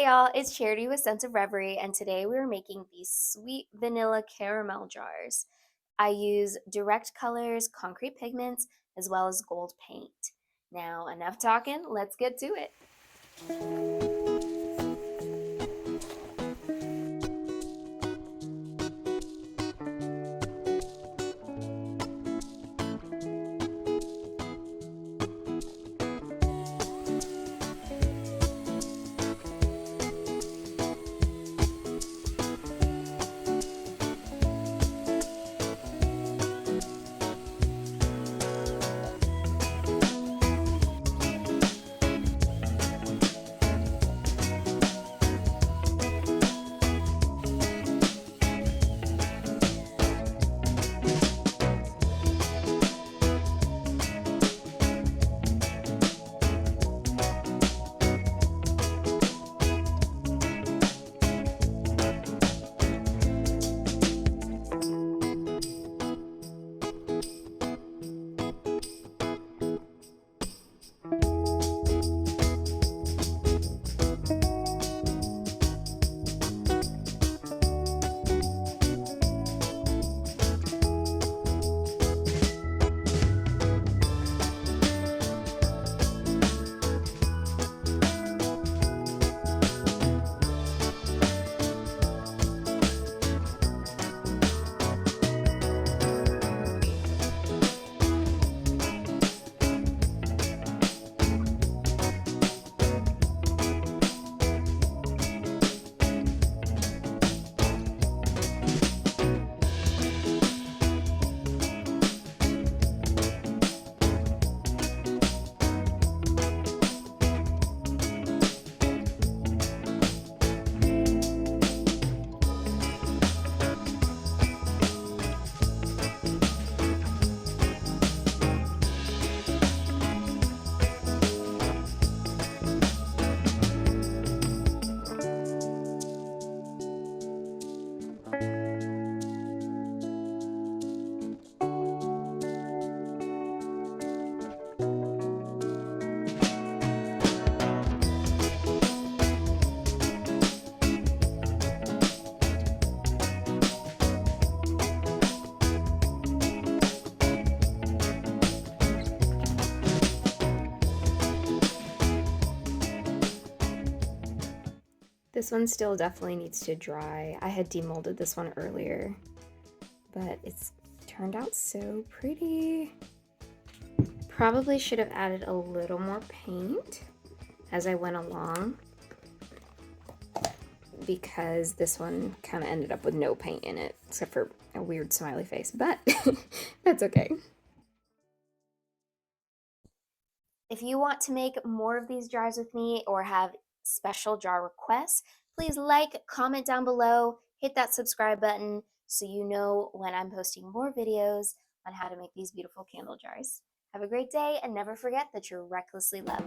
Hey y'all, it's Charity with Sense of Reverie, and today we're making these sweet vanilla caramel jars. I use direct colors, concrete pigments, as well as gold paint. Now, enough talking, let's get to it. This one still definitely needs to dry. I had demolded this one earlier, but it's turned out so pretty. Probably should have added a little more paint as I went along, because this one kind of ended up with no paint in it, except for a weird smiley face, but that's okay. If you want to make more of these jars with me or have special jar requests, please like, comment down below, hit that subscribe button so you know when I'm posting more videos on how to make these beautiful candle jars. Have a great day, and never forget that you're recklessly loved.